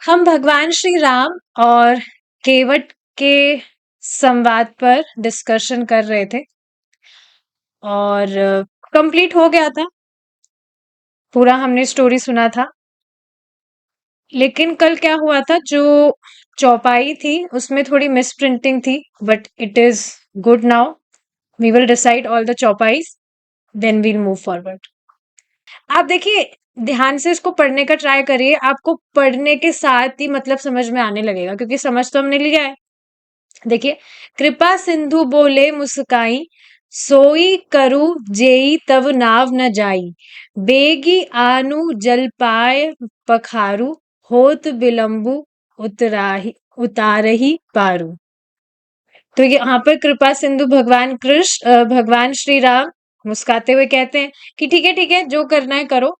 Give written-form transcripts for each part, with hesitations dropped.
हम भगवान श्री राम और केवट के संवाद पर डिस्कशन कर रहे थे और कंप्लीट हो गया था। पूरा हमने स्टोरी सुना था। लेकिन कल क्या हुआ था, जो चौपाई थी उसमें थोड़ी मिस प्रिंटिंग थी, but it is good now. We will decide all the chaupais, then we'll move forward. आप देखिए, ध्यान से इसको पढ़ने का ट्राई करिए। आपको पढ़ने के साथ ही मतलब समझ में आने लगेगा, क्योंकि समझ तो हमने लिया है। देखिए, कृपा सिंधु बोले मुस्काई, सोई करू जेई तब नाव न जाई, बेगी आनु जल पाए पखारू, होत विलंबु उतारही पारू। तो यहाँ पर कृपा सिंधु भगवान कृष्ण, भगवान श्री राम मुस्काते हुए कहते हैं कि ठीक है, जो करना है करो,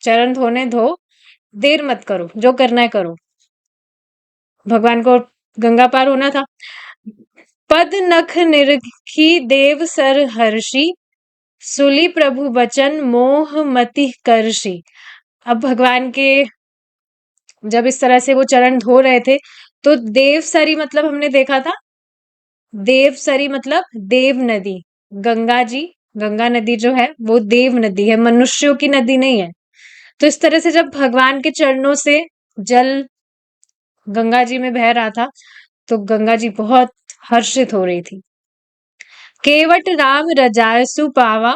चरण धोने धो, देर मत करो, जो करना है करो। भगवान को गंगा पार होना था। पद नख निरखी देव सर हर्षि, सुली प्रभु बचन मोह मति करषि। अब भगवान के जब इस तरह से वो चरण धो रहे थे, तो देवसरी मतलब हमने देखा था, देवसरी मतलब देव नदी। गंगा जी, गंगा नदी जो है वो देव नदी है, मनुष्यों की नदी नहीं है। तो इस तरह से जब भगवान के चरणों से जल गंगा जी में बह रहा था, तो गंगा जी बहुत हर्षित हो रही थी। केवट राम रजायसु पावा,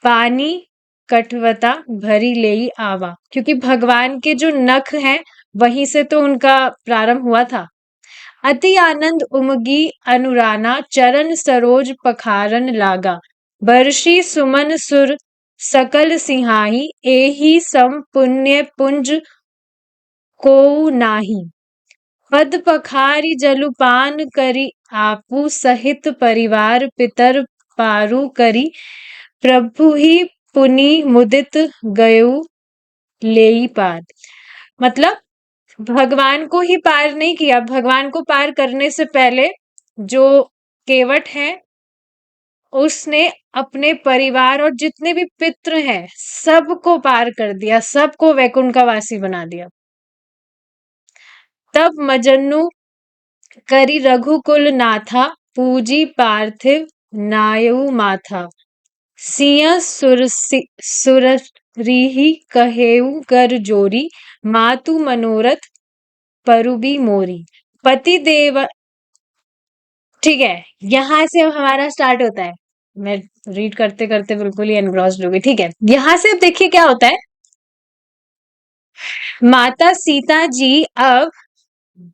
पानी कटवता भरी लेई आवा। क्योंकि भगवान के जो नख हैं, वहीं से तो उनका प्रारंभ हुआ था। अति आनंद उमगी अनुराना, चरण सरोज पखारन लागा, बर्षि सुमन सुर सकल सिंहाही, एही सम पुण्य पुंज को नाही। पद पखारी जलुपान करी, आपू सहित परिवार पितर पारू करी, प्रभु ही पुनि मुदित गयु लेई पार। मतलब भगवान को ही पार नहीं किया, भगवान को पार करने से पहले जो केवट है, उसने अपने परिवार और जितने भी पितृ हैं सबको पार कर दिया, सबको वैकुंठ का वासी बना दिया। तब मजनू करी रघुकुल नाथा, पूजी पार्थिव नायु माथा, सिंह सुररिहि कहेऊ कर जोरी, मातु मनोरथ परुबी मोरी। पति देव, ठीक है, यहां से अब हमारा स्टार्ट होता है। मैं रीड करते करते बिल्कुल ही एनग्रॉस्ड हो गई। ठीक है, यहां से अब देखिए क्या होता है। माता सीता जी अब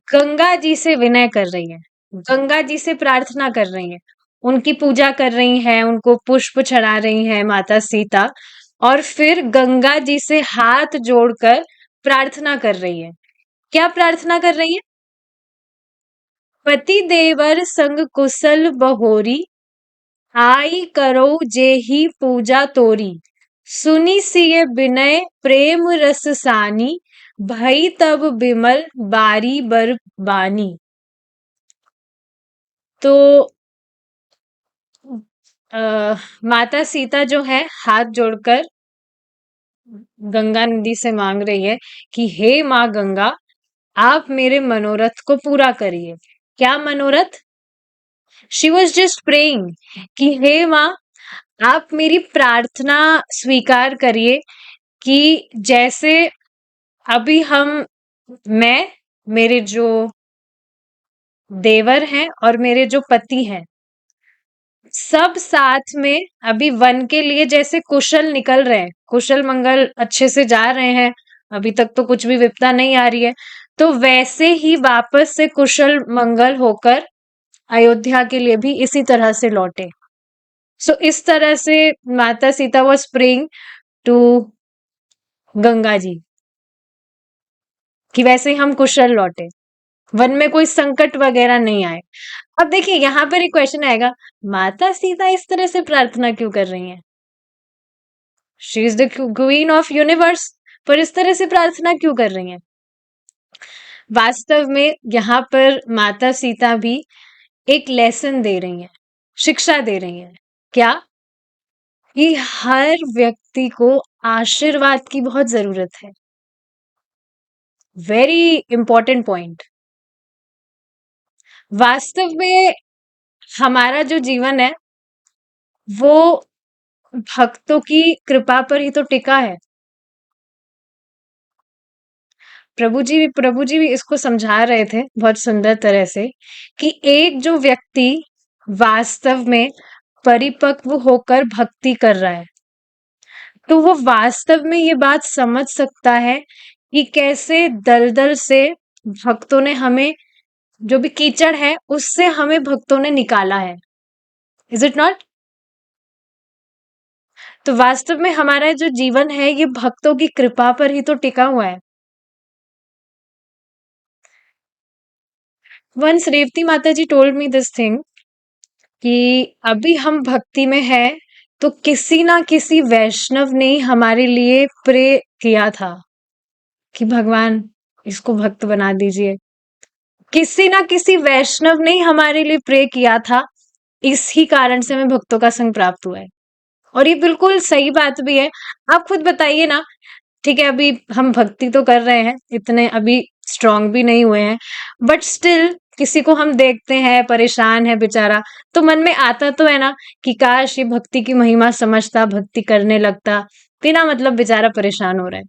गंगा जी से विनय कर रही हैं, गंगा जी से प्रार्थना कर रही हैं, उनकी पूजा कर रही हैं, उनको पुष्प चढ़ा रही हैं माता सीता, और फिर गंगा जी से हाथ जोड़कर प्रार्थना कर रही है। क्या प्रार्थना कर रही है? पति देवर संग कुशल बहोरी, आई करो जेहि पूजा तोरी, सुनी सिय विनय प्रेम रस सानी, भई तब बिमल बारी बर बानी। तो माता सीता जो है हाथ जोड़कर गंगा नदी से मांग रही है कि हे माँ गंगा, आप मेरे मनोरथ को पूरा करिए। क्या मनोरथ? शी वॉज जस्ट प्रेइंग कि हे माँ, आप मेरी प्रार्थना स्वीकार करिए कि जैसे अभी मैं, मेरे जो देवर हैं और मेरे जो पति हैं, सब साथ में अभी वन के लिए जैसे कुशल निकल रहे हैं, कुशल मंगल अच्छे से जा रहे हैं, अभी तक तो कुछ भी विपदा नहीं आ रही है, तो वैसे ही वापस से कुशल मंगल होकर अयोध्या के लिए भी इसी तरह से लौटे। सो इस तरह से माता Sita was praying to Ganga ji कि वैसे ही हम कुशल लौटे, वन में कोई संकट वगैरह नहीं आए। अब देखिए, यहाँ पर एक क्वेश्चन आएगा, माता सीता इस तरह से प्रार्थना क्यों कर रही हैं? She is the queen of universe, पर इस तरह से प्रार्थना क्यों कर रही हैं? वास्तव में यहाँ पर माता सीता भी एक लेसन दे रही हैं, शिक्षा दे रही हैं। क्या? कि हर व्यक्ति को आशीर्वाद की बहुत जरूरत है। Very important point. वास्तव में हमारा जो जीवन है वो भक्तों की कृपा पर ही तो टिका है। प्रभु जी भी इसको समझा रहे थे बहुत सुंदर तरह से कि एक जो व्यक्ति वास्तव में परिपक्व होकर भक्ति कर रहा है तो वो वास्तव में ये बात समझ सकता है कि कैसे दलदल से भक्तों ने हमें, जो भी कीचड़ है उससे हमें भक्तों ने निकाला है। Is it not? तो वास्तव में हमारा जो जीवन है ये भक्तों की कृपा पर ही तो टिका हुआ है। वंस रेवती माता जी टोल्ड मी दिस थिंग कि अभी हम भक्ति में है तो किसी ना किसी वैष्णव ने ही हमारे लिए प्रे किया था कि भगवान इसको भक्त बना दीजिए। किसी ना किसी वैष्णव ने ही हमारे लिए प्रे किया था, इसी कारण से हमें भक्तों का संग प्राप्त हुआ है। और ये बिल्कुल सही बात भी है। आप खुद बताइए ना, ठीक है अभी हम भक्ति तो कर रहे हैं, इतने अभी स्ट्रांग भी नहीं हुए हैं, बट स्टिल किसी को हम देखते हैं परेशान है बेचारा, तो मन में आता तो है ना कि काश ये भक्ति की महिमा समझता, भक्ति करने लगता, बिना मतलब बेचारा परेशान हो रहा है।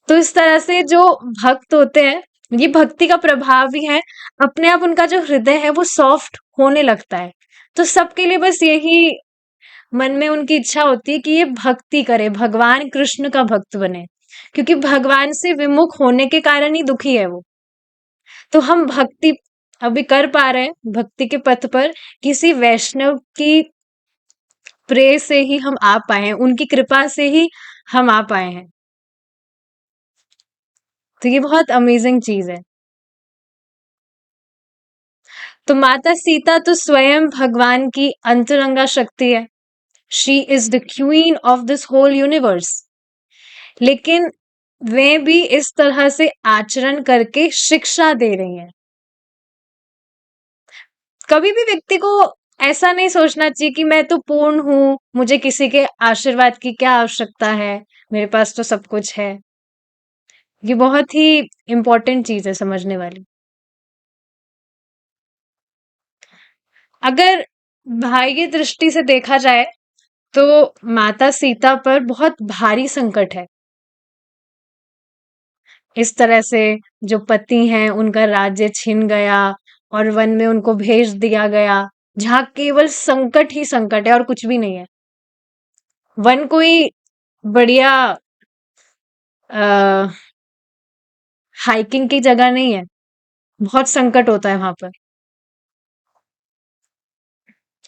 तो इस तरह से जो भक्त होते हैं, ये भक्ति का प्रभाव भी है, अपने आप उनका जो हृदय है वो सॉफ्ट होने लगता है। तो सबके लिए बस यही मन में उनकी इच्छा होती है कि ये भक्ति करे, भगवान कृष्ण का भक्त बने, क्योंकि भगवान से विमुख होने के कारण ही दुखी है वो। तो हम भक्ति अभी कर पा रहे हैं भक्ति के पथ पर, किसी वैष्णव की प्रेय से ही हम आ पाए हैं, उनकी कृपा से ही हम आ पाए हैं। तो ये बहुत अमेजिंग चीज है। तो माता सीता तो स्वयं भगवान की अंतरंगा शक्ति है। She is the queen of this whole universe. लेकिन वे भी इस तरह से आचरण करके शिक्षा दे रही हैं। कभी भी व्यक्ति को ऐसा नहीं सोचना चाहिए कि मैं तो पूर्ण हूं, मुझे किसी के आशीर्वाद की क्या आवश्यकता है, मेरे पास तो सब कुछ है। ये बहुत ही इंपॉर्टेंट चीज है समझने वाली। अगर बाह्य दृष्टि से देखा जाए तो माता सीता पर बहुत भारी संकट है। इस तरह से जो पति हैं उनका राज्य छिन गया और वन में उनको भेज दिया गया, जहां केवल संकट ही संकट है और कुछ भी नहीं है। वन कोई बढ़िया हाइकिंग की जगह नहीं है, बहुत संकट होता है वहां पर।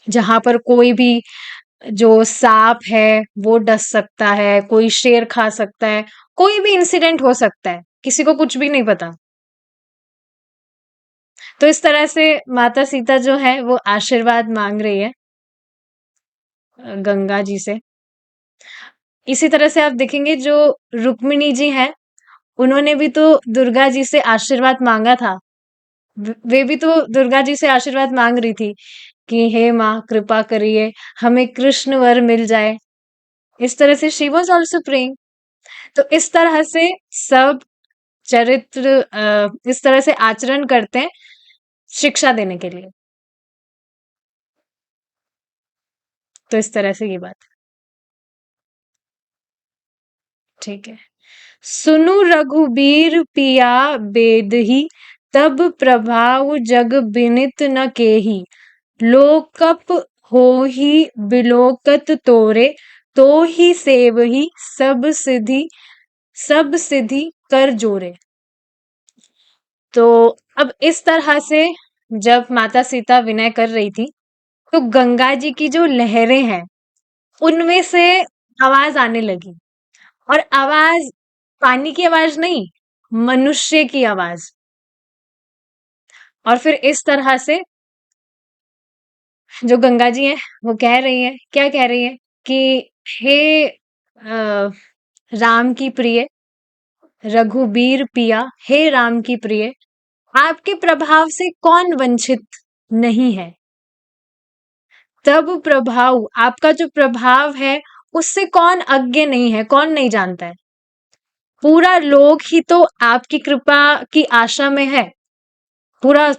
जहां पर कोई भी जो सांप है वो डस सकता है, कोई शेर खा सकता है, कोई भी इंसिडेंट हो सकता है, किसी को कुछ भी नहीं पता। तो इस तरह से माता सीता जो है वो आशीर्वाद मांग रही है गंगा जी से। इसी तरह से आप देखेंगे जो रुक्मिणी जी हैं, उन्होंने भी तो दुर्गा जी से आशीर्वाद मांगा था। वे भी तो दुर्गा जी से आशीर्वाद मांग रही थी कि हे माँ कृपा करिए, हमें कृष्ण वर मिल जाए। इस तरह से शी वॉज ऑल्सो प्रेइंग। तो इस तरह से सब चरित्र इस तरह से आचरण करते हैं शिक्षा देने के लिए। तो इस तरह से ये बात है। ठीक है। सुनु रघुबीर पिया बेदही, तब प्रभाव जग बिनित न केही, लोकप होहि बिलोकत तोरे, तो ही सेवही सब सिद्धि कर जोरे। तो अब इस तरह से जब माता सीता विनय कर रही थी तो गंगा जी की जो लहरें हैं उनमें से आवाज आने लगी। और आवाज पानी की आवाज नहीं, मनुष्य की आवाज। और फिर इस तरह से जो गंगा जी हैं वो कह रही हैं, क्या कह रही हैं कि हे राम की प्रिय, रघुबीर पिया, हे राम की प्रिय, आपके प्रभाव से कौन वंचित नहीं है। तब प्रभाव, आपका जो प्रभाव है उससे कौन अज्ञ नहीं है, कौन नहीं जानता है। पूरा लोक ही तो आपकी कृपा की आशा में है, पूरा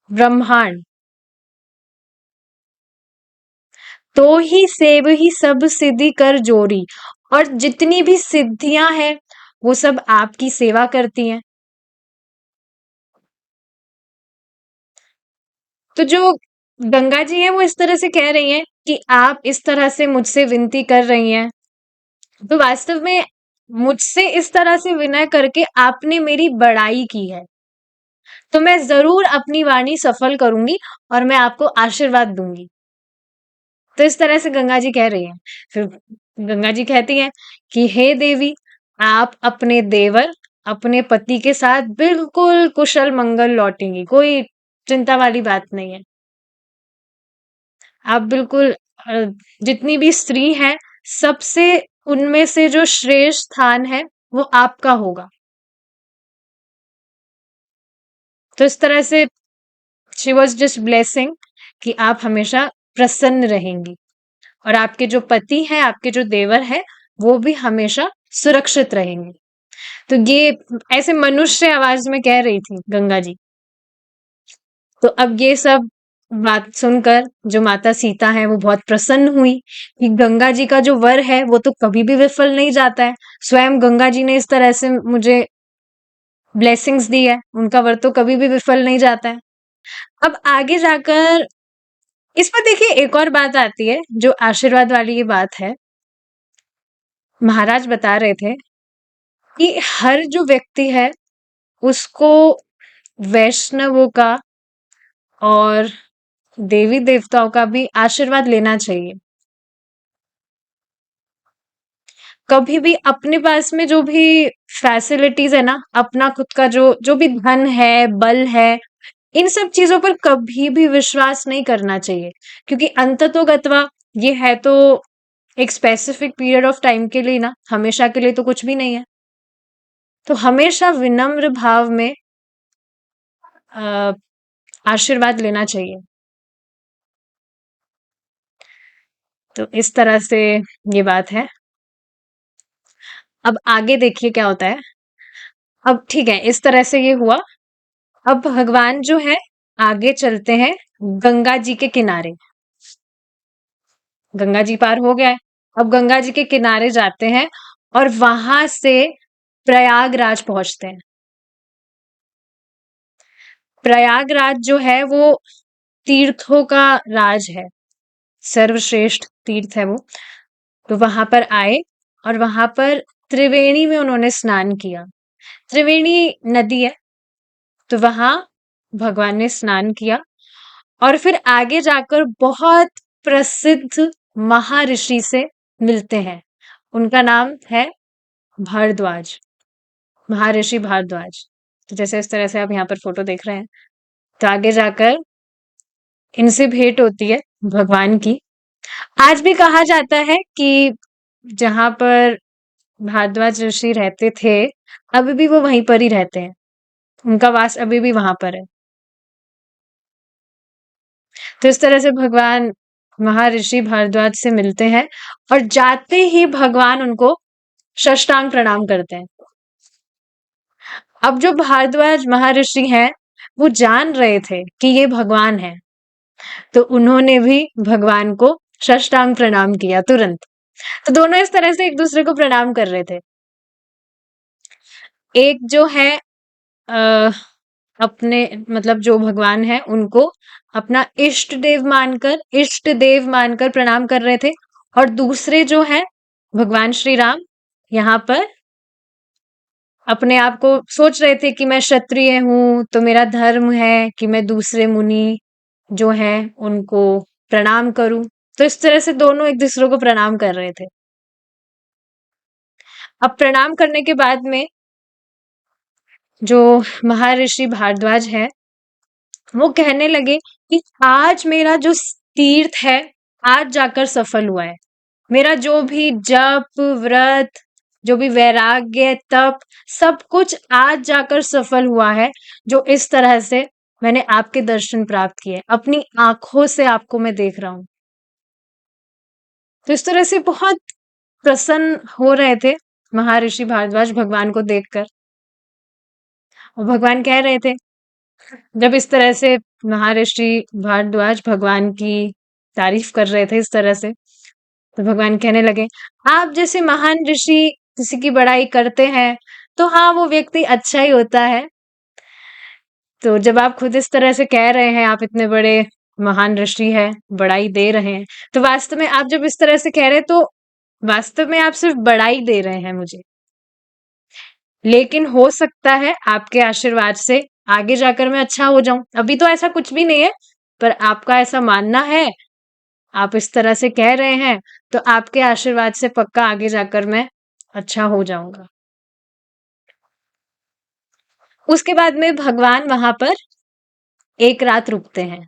ब्रह्मांड। तो ही सेव ही सब सिद्धि कर जोरी, और जितनी भी सिद्धियां हैं वो सब आपकी सेवा करती हैं। तो जो गंगा जी हैं वो इस तरह से कह रही हैं कि आप इस तरह से मुझसे विनती कर रही हैं, तो वास्तव में मुझसे इस तरह से विनय करके आपने मेरी बड़ाई की है, तो मैं जरूर अपनी वाणी सफल करूंगी और मैं आपको आशीर्वाद दूंगी। तो इस तरह से गंगा जी कह रही हैं। फिर गंगा जी कहती हैं कि हे देवी, आप अपने देवर, अपने पति के साथ बिल्कुल कुशल मंगल लौटेंगी, कोई चिंता वाली बात नहीं है। आप बिल्कुल जितनी भी स्त्री हैं, सबसे उनमें से जो श्रेष्ठ स्थान है वो आपका होगा। तो इस तरह से शी वॉज जस्ट ब्लेसिंग कि आप हमेशा प्रसन्न रहेंगी, और आपके जो पति हैं, आपके जो देवर हैं, वो भी हमेशा सुरक्षित रहेंगे। तो ये ऐसे मनुष्य आवाज में कह रही थी गंगा जी। तो अब ये सब बात सुनकर जो माता सीता है वो बहुत प्रसन्न हुई कि गंगा जी का जो वर है वो तो कभी भी विफल नहीं जाता है। स्वयं गंगा जी ने इस तरह से मुझे ब्लेसिंग्स दी है, उनका वर तो कभी भी विफल नहीं जाता है। अब आगे जाकर इस पर देखिए एक और बात आती है जो आशीर्वाद वाली ये बात है। महाराज बता रहे थे कि हर जो व्यक्ति है उसको वैष्णवों का और देवी देवताओं का भी आशीर्वाद लेना चाहिए। कभी भी अपने पास में जो भी फैसिलिटीज है ना, अपना खुद का जो जो भी धन है, बल है, इन सब चीजों पर कभी भी विश्वास नहीं करना चाहिए, क्योंकि अंततोगत्वा ये है तो एक स्पेसिफिक पीरियड ऑफ टाइम के लिए ना, हमेशा के लिए तो कुछ भी नहीं है। तो हमेशा विनम्र भाव में आशीर्वाद लेना चाहिए। तो इस तरह से ये बात है। अब आगे देखिए क्या होता है। अब ठीक है, इस तरह से ये हुआ। अब भगवान जो है आगे चलते हैं गंगा जी के किनारे। गंगा जी पार हो गया है, अब गंगा जी के किनारे जाते हैं और वहां से प्रयागराज पहुंचते हैं। प्रयागराज जो है वो तीर्थों का राज है, सर्वश्रेष्ठ तीर्थ है वो। तो वहां पर आए और वहां पर त्रिवेणी में उन्होंने स्नान किया। त्रिवेणी नदी है, तो वहां भगवान ने स्नान किया और फिर आगे जाकर बहुत प्रसिद्ध महर्षि से मिलते हैं। उनका नाम है भारद्वाज, महर्षि भारद्वाज। तो जैसे इस तरह से आप यहाँ पर फोटो देख रहे हैं, तो आगे जाकर इनसे भेंट होती है भगवान की। आज भी कहा जाता है कि जहां पर भारद्वाज ऋषि रहते थे, अभी भी वो वहीं पर ही रहते हैं, उनका वास अभी भी वहां पर है। तो इस तरह से भगवान महर्षि भारद्वाज से मिलते हैं और जाते ही भगवान उनको साष्टांग प्रणाम करते हैं। अब जो भारद्वाज महर्षि हैं वो जान रहे थे कि ये भगवान है, तो उन्होंने भी भगवान को साष्टांग प्रणाम किया तुरंत। तो दोनों इस तरह से एक दूसरे को प्रणाम कर रहे थे। एक जो है आ, अपने मतलब जो भगवान है उनको अपना इष्ट देव मानकर प्रणाम कर रहे थे, और दूसरे जो है भगवान श्री राम यहाँ पर अपने आप को सोच रहे थे कि मैं क्षत्रिय हूं, तो मेरा धर्म है कि मैं दूसरे मुनि जो है उनको प्रणाम करूं। तो इस तरह से दोनों एक दूसरे को प्रणाम कर रहे थे। अब प्रणाम करने के बाद में जो महर्षि भारद्वाज है वो कहने लगे कि आज मेरा जो तीर्थ है आज जाकर सफल हुआ है। मेरा जो भी जप व्रत, जो भी वैराग्य तप, सब कुछ आज जाकर सफल हुआ है, जो इस तरह से मैंने आपके दर्शन प्राप्त किए, अपनी आंखों से आपको मैं देख रहा हूं। तो इस तरह से बहुत प्रसन्न हो रहे थे महर्षि भारद्वाज भगवान को देखकर। और भगवान कह रहे थे, जब इस तरह से महर्षि भारद्वाज भगवान की तारीफ कर रहे थे इस तरह से, तो भगवान कहने लगे, आप जैसे महान ऋषि किसी की बड़ाई करते हैं तो हाँ, वो व्यक्ति अच्छा ही होता है। तो जब आप खुद इस तरह से कह रहे हैं, आप इतने बड़े महान ऋषि हैं, बड़ाई दे रहे हैं, तो वास्तव में आप जब इस तरह से कह रहे हैं तो वास्तव में आप सिर्फ बड़ाई दे रहे हैं मुझे। लेकिन हो सकता है आपके आशीर्वाद से आगे जाकर मैं अच्छा हो जाऊं। अभी तो ऐसा कुछ भी नहीं है, पर आपका ऐसा मानना है, आप इस तरह से कह रहे हैं, तो आपके आशीर्वाद से पक्का आगे जाकर मैं अच्छा हो जाऊंगा। उसके बाद में भगवान वहां पर एक रात रुकते हैं।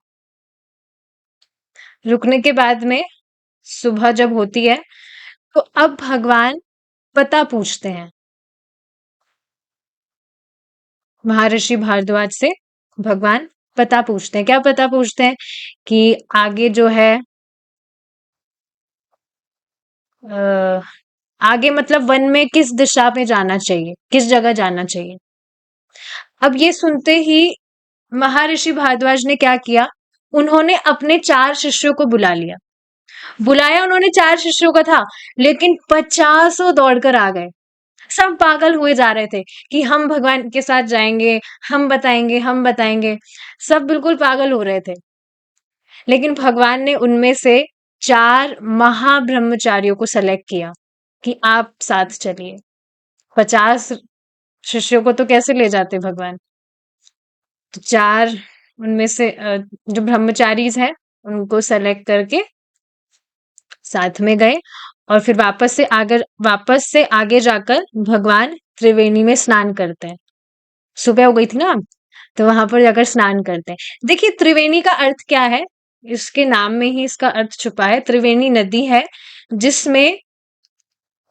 रुकने के बाद में सुबह जब होती है तो अब भगवान पता पूछते हैं महर्षि भारद्वाज से। भगवान पता पूछते हैं, क्या पता पूछते हैं कि आगे जो है आगे मतलब वन में किस दिशा में जाना चाहिए, किस जगह जाना चाहिए। अब ये सुनते ही महर्षि भारद्वाज ने क्या किया, उन्होंने अपने 4 शिष्यों को बुला लिया। बुलाया उन्होंने 4 शिष्यों का था, लेकिन 50 दौड़कर आ गए। सब पागल हुए जा रहे थे कि हम भगवान के साथ जाएंगे, हम बताएंगे, हम बताएंगे। सब बिल्कुल पागल हो रहे थे। लेकिन भगवान ने उनमें से 4 महाब्रह्मचारियों को सेलेक्ट किया कि आप साथ चलिए। 50 शिष्यों को तो कैसे ले जाते भगवान। तो 4 उनमें से जो ब्रह्मचारीज हैं उनको सेलेक्ट करके साथ में गए। और फिर वापस से आगे जाकर भगवान त्रिवेणी में स्नान करते हैं। सुबह हो गई थी ना, तो वहां पर जाकर स्नान करते हैं। देखिए त्रिवेणी का अर्थ क्या है, इसके नाम में ही इसका अर्थ छुपा है। त्रिवेणी नदी है जिसमें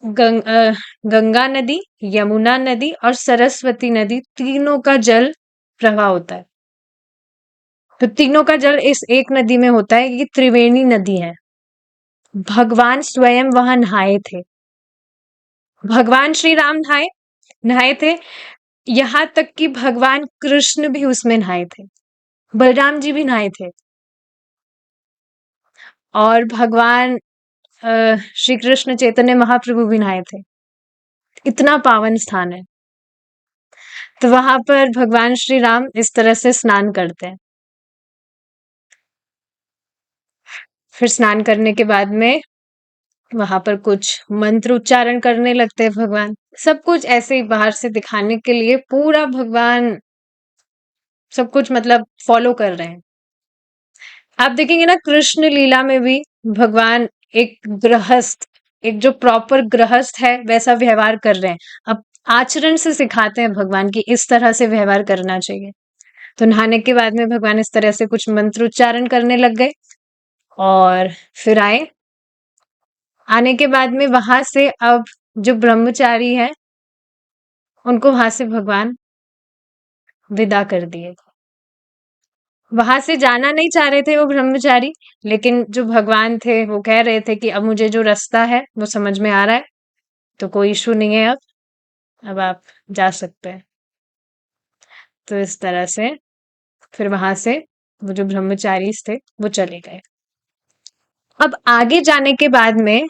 गंगा नदी, यमुना नदी और सरस्वती नदी तीनों का जल प्रवाह होता है। तो तीनों का जल इस एक नदी में होता है, ये त्रिवेणी नदी है। भगवान स्वयं वहां नहाए थे। भगवान श्री राम नहाए नहाए थे, यहाँ तक कि भगवान कृष्ण भी उसमें नहाए थे, बलराम जी भी नहाए थे, और भगवान श्री कृष्ण चैतन्य महाप्रभु भी नहाए थे। इतना पावन स्थान है। तो वहां पर भगवान श्री राम इस तरह से स्नान करते हैं। फिर स्नान करने के बाद में वहां पर कुछ मंत्र उच्चारण करने लगते हैं भगवान। सब कुछ ऐसे ही बाहर से दिखाने के लिए पूरा भगवान सब कुछ मतलब फॉलो कर रहे हैं। आप देखेंगे ना कृष्ण लीला में भी भगवान एक जो प्रॉपर गृहस्थ है वैसा व्यवहार कर रहे हैं। अब आचरण से सिखाते हैं भगवान की इस तरह से व्यवहार करना चाहिए। तो नहाने के बाद में भगवान इस तरह से कुछ मंत्र उच्चारण करने लग गए और फिर आए। आने के बाद में वहां से अब जो ब्रह्मचारी है उनको वहां से भगवान विदा कर दिए। वहां से जाना नहीं चाह रहे थे वो ब्रह्मचारी, लेकिन जो भगवान थे वो कह रहे थे कि अब मुझे जो रास्ता है वो समझ में आ रहा है, तो कोई इशू नहीं है, अब आप जा सकते हैं। तो इस तरह से फिर वहां से वो जो ब्रह्मचारी थे वो चले गए। अब आगे जाने के बाद में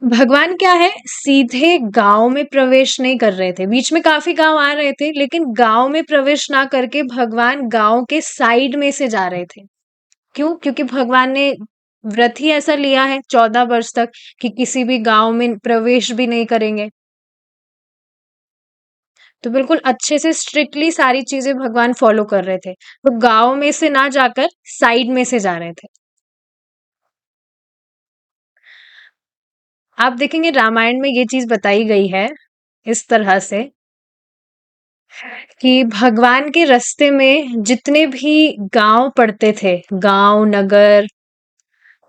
भगवान क्या है, सीधे गांव में प्रवेश नहीं कर रहे थे। बीच में काफी गांव आ रहे थे, लेकिन गांव में प्रवेश ना करके भगवान गांव के साइड में से जा रहे थे। क्यों? क्योंकि भगवान ने व्रत ही ऐसा लिया है 14 वर्ष तक कि किसी भी गांव में प्रवेश भी नहीं करेंगे। तो बिल्कुल अच्छे से स्ट्रिक्टली सारी चीजें भगवान फॉलो कर रहे थे। तो गांव में से ना जाकर साइड में से जा रहे थे। आप देखेंगे रामायण में ये चीज बताई गई है इस तरह से कि भगवान के रास्ते में जितने भी गांव पड़ते थे, गांव नगर,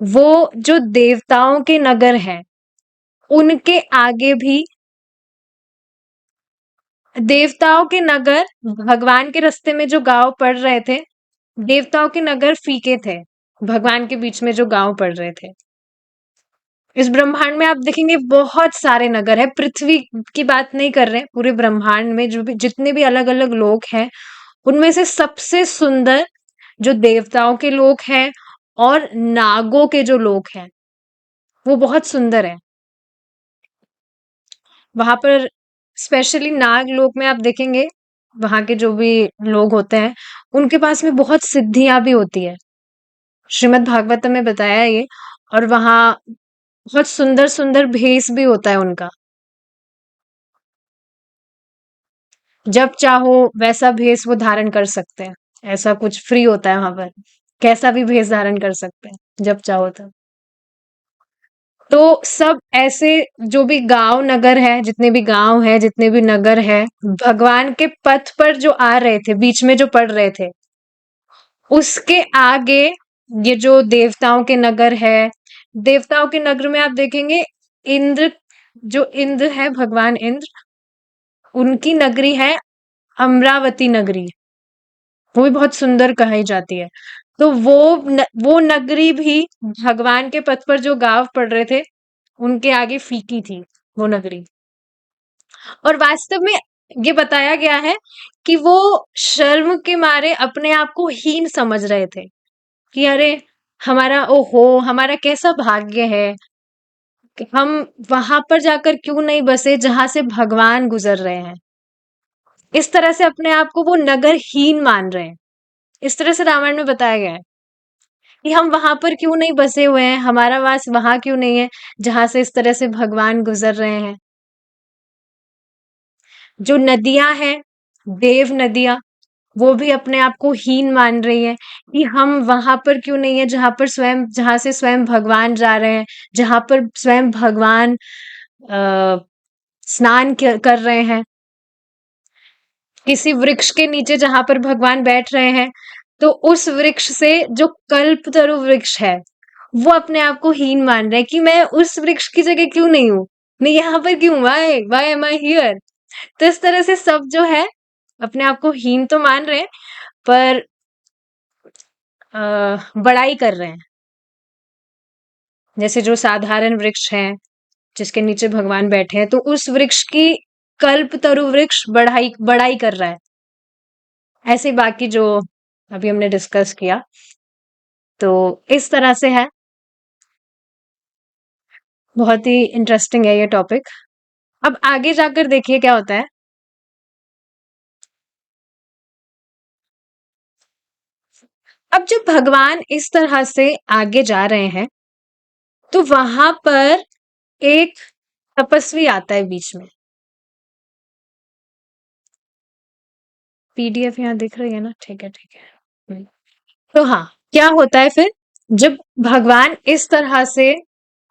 वो जो देवताओं के नगर हैं उनके आगे भी देवताओं के नगर, भगवान के रास्ते में जो गांव पड़ रहे थे देवताओं के नगर फीके थे भगवान के बीच में जो गांव पड़ रहे थे। इस ब्रह्मांड में आप देखेंगे बहुत सारे नगर है, पृथ्वी की बात नहीं कर रहे, पूरे ब्रह्मांड में जो भी जितने भी अलग अलग लोग हैं, उनमें से सबसे सुंदर जो देवताओं के लोग हैं और नागों के जो लोग हैं, वो बहुत सुंदर है। वहां पर स्पेशली नाग लोक में आप देखेंगे, वहां के जो भी लोग होते हैं, उनके पास में बहुत सिद्धियां भी होती है। श्रीमद् भागवतम में बताया है ये। और वहां बहुत सुंदर सुंदर भेष भी होता है उनका। जब चाहो वैसा भेष वो धारण कर सकते हैं। ऐसा कुछ फ्री होता है वहां पर, कैसा भी भेष धारण कर सकते हैं जब चाहो तब। तो सब ऐसे जो भी गांव नगर है, जितने भी गांव है, जितने भी नगर है, भगवान के पथ पर जो आ रहे थे, बीच में जो पड़ रहे थे, उसके आगे ये जो देवताओं के नगर है, देवताओं के नगर में आप देखेंगे इंद्र, जो इंद्र है, भगवान इंद्र, उनकी नगरी है अमरावती नगरी। वो भी बहुत सुंदर कही जाती है। तो वो नगरी भी भगवान के पथ पर जो गांव पड़ रहे थे, उनके आगे फीकी थी वो नगरी। और वास्तव में ये बताया गया है कि वो शर्म के मारे अपने आप को हीन समझ रहे थे कि अरे हमारा, ओहो हमारा कैसा भाग्य है कि हम वहां पर जाकर क्यों नहीं बसे जहां से भगवान गुजर रहे हैं। इस तरह से अपने आप को वो नगर हीन मान रहे हैं। इस तरह से रामायण में बताया गया है कि हम वहां पर क्यों नहीं बसे हुए हैं, हमारा वास वहां क्यों नहीं है जहां से इस तरह से भगवान गुजर रहे हैं। जो नदियां हैं, देव नदियां, वो भी अपने आप को हीन मान रही है कि हम वहां पर क्यों नहीं है जहां से स्वयं भगवान जा रहे हैं, जहां पर स्वयं भगवान आ, स्नान कर रहे हैं, किसी वृक्ष के नीचे जहां पर भगवान बैठ रहे हैं। तो उस वृक्ष से जो कल्पतरु वृक्ष है, वो अपने आप को हीन मान रहा है कि मैं उस वृक्ष की जगह क्यों नहीं हूं, मैं यहाँ पर क्यों, वाई एम आई हियर। तो इस तरह से सब जो है अपने आप को हीन तो मान रहे हैं, पर बड़ाई कर रहे हैं। जैसे जो साधारण वृक्ष है जिसके नीचे भगवान बैठे हैं, तो उस वृक्ष की कल्प तरु वृक्ष बढ़ाई बड़ाई कर रहा है। ऐसे बाकी जो अभी हमने डिस्कस किया, तो इस तरह से है। बहुत ही इंटरेस्टिंग है ये टॉपिक। अब आगे जाकर देखिए क्या होता है। अब जब भगवान इस तरह से आगे जा रहे हैं, तो वहां पर एक तपस्वी आता है बीच में। पीडीएफ यहाँ दिख रही है ना, ठीक है ठीक है। तो हाँ, क्या होता है फिर जब भगवान इस तरह से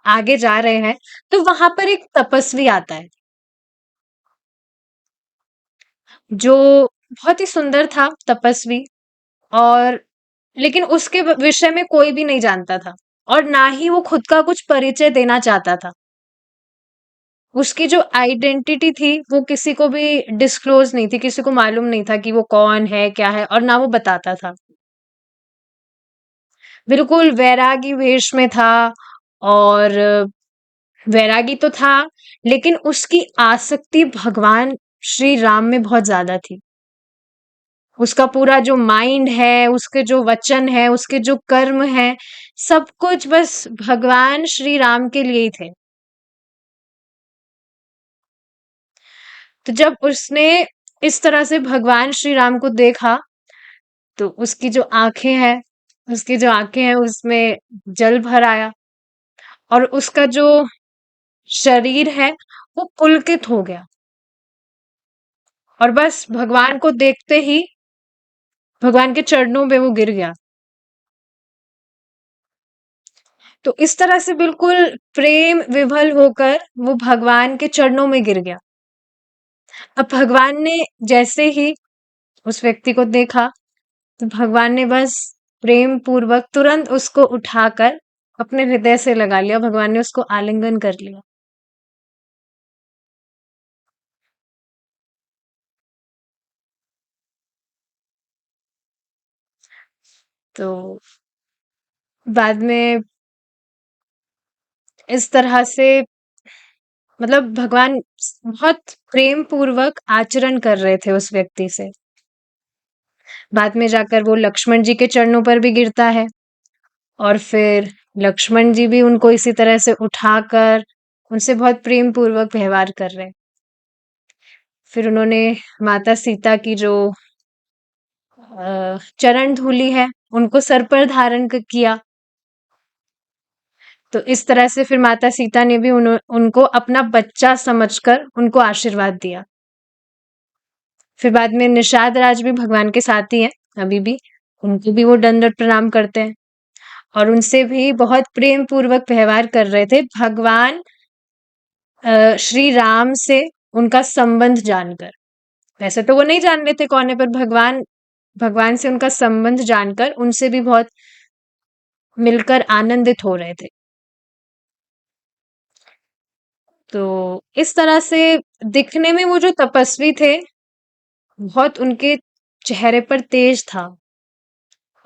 आगे जा रहे हैं, तो वहां पर एक तपस्वी आता है जो बहुत ही सुंदर था, तपस्वी। और लेकिन उसके विषय में कोई भी नहीं जानता था, और ना ही वो खुद का कुछ परिचय देना चाहता था। उसकी जो आइडेंटिटी थी वो किसी को भी डिस्क्लोज नहीं थी, किसी को मालूम नहीं था कि वो कौन है क्या है, और ना वो बताता था। बिल्कुल वैरागी वेश में था। और वैरागी तो था, लेकिन उसकी आसक्ति भगवान श्री राम में बहुत ज्यादा थी। उसका पूरा जो माइंड है, उसके जो वचन है, उसके जो कर्म है, सब कुछ बस भगवान श्री राम के लिए ही थे। तो जब उसने इस तरह से भगवान श्री राम को देखा, तो उसकी जो आंखें हैं उसमें जल भर आया, और उसका जो शरीर है वो पुलकित हो गया। और बस भगवान को देखते ही भगवान के चरणों पे वो गिर गया। तो इस तरह से बिल्कुल प्रेम विभल होकर वो भगवान के चरणों में गिर गया। अब भगवान ने जैसे ही उस व्यक्ति को देखा, तो भगवान ने बस प्रेम पूर्वक तुरंत उसको उठाकर अपने हृदय से लगा लिया, भगवान ने उसको आलिंगन कर लिया। तो बाद में इस तरह से मतलब भगवान बहुत प्रेम पूर्वक आचरण कर रहे थे उस व्यक्ति से। बाद में जाकर वो लक्ष्मण जी के चरणों पर भी गिरता है और फिर लक्ष्मण जी भी उनको इसी तरह से उठाकर उनसे बहुत प्रेम पूर्वक व्यवहार कर रहे हैं। फिर उन्होंने माता सीता की जो चरण धूली है उनको सर पर धारण किया। तो इस तरह से फिर माता सीता ने भी उनको अपना बच्चा समझकर उनको आशीर्वाद दिया। फिर बाद में निषाद राज भी भगवान के साथ ही हैं अभी भी, उनको भी वो दंडवत प्रणाम करते हैं और उनसे भी बहुत प्रेम पूर्वक व्यवहार कर रहे थे भगवान श्री राम से उनका संबंध जानकर। वैसे तो वो नहीं जान रहे थे कौन है, पर भगवान से उनका संबंध जानकर उनसे भी बहुत मिलकर आनंदित हो रहे थे। तो इस तरह से दिखने में वो जो तपस्वी थे बहुत उनके चेहरे पर तेज था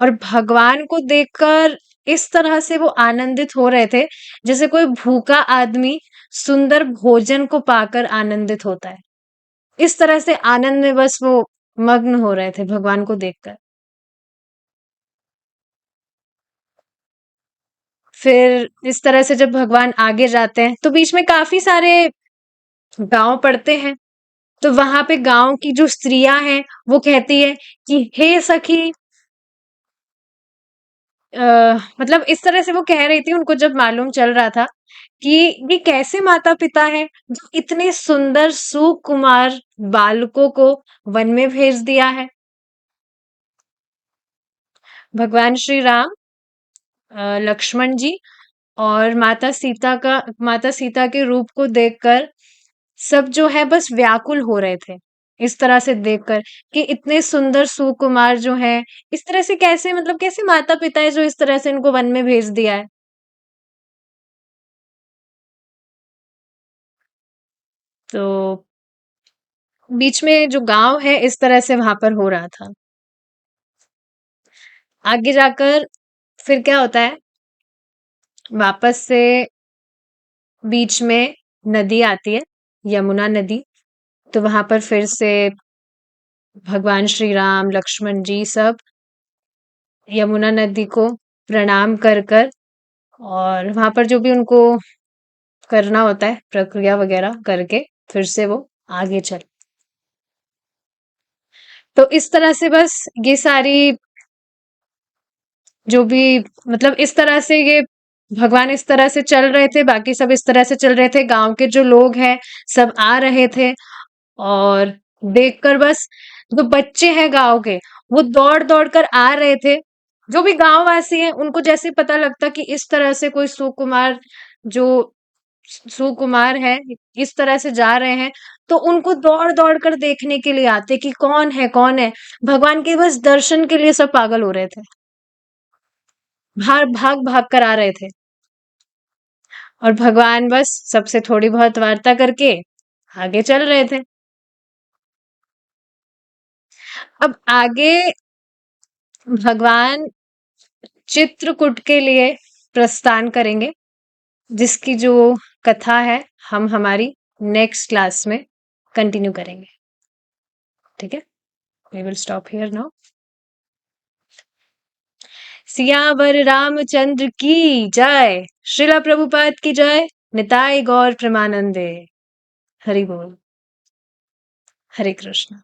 और भगवान को देखकर इस तरह से वो आनंदित हो रहे थे जैसे कोई भूखा आदमी सुंदर भोजन को पाकर आनंदित होता है। इस तरह से आनंद में बस वो मग्न हो रहे थे भगवान को देखकर। फिर इस तरह से जब भगवान आगे जाते हैं तो बीच में काफी सारे गांव पड़ते हैं। तो वहां पे गांव की जो स्त्रियां हैं वो कहती है कि हे सखी, मतलब इस तरह से वो कह रही थी उनको जब मालूम चल रहा था कि ये कैसे माता पिता हैं जो इतने सुंदर सुकुमार बालकों को वन में भेज दिया है। भगवान श्री राम, लक्ष्मण जी और माता सीता के रूप को देखकर सब जो है बस व्याकुल हो रहे थे इस तरह से देखकर कि इतने सुंदर सुकुमार जो हैं इस तरह से कैसे, मतलब कैसे माता पिता है जो इस तरह से इनको वन में भेज दिया है। तो बीच में जो गांव है इस तरह से वहां पर हो रहा था। आगे जाकर फिर क्या होता है, वापस से बीच में नदी आती है, यमुना नदी। तो वहां पर फिर से भगवान श्री राम लक्ष्मण जी सब यमुना नदी को प्रणाम कर कर और वहां पर जो भी उनको करना होता है प्रक्रिया वगैरह करके फिर से वो आगे चल। तो इस तरह से बस ये सारी जो भी, मतलब इस तरह से ये भगवान इस तरह से चल रहे थे, बाकी सब इस तरह से चल रहे थे, गांव के जो लोग हैं सब आ रहे थे और देखकर बस जो बच्चे हैं गांव के वो दौड़ दौड़ कर आ रहे थे। जो भी गांव वासी हैं उनको जैसे पता लगता कि इस तरह से कोई जो सुकुमार है इस तरह से जा रहे हैं तो उनको दौड़ दौड़ कर देखने के लिए आते कि कौन है कौन है। भगवान के बस दर्शन के लिए सब पागल हो रहे थे, भाग भाग भाग कर आ रहे थे और भगवान बस सबसे थोड़ी बहुत वार्ता करके आगे चल रहे थे। अब आगे भगवान चित्रकूट के लिए प्रस्थान करेंगे, जिसकी जो कथा है हम हमारी नेक्स्ट क्लास में कंटिन्यू करेंगे। ठीक है, we will stop here now. Siyavar Ramchandra की जय, श्रीला प्रभुपाद की जय, निताई गौर प्रेमानंदे। हरि बोल, हरे कृष्ण।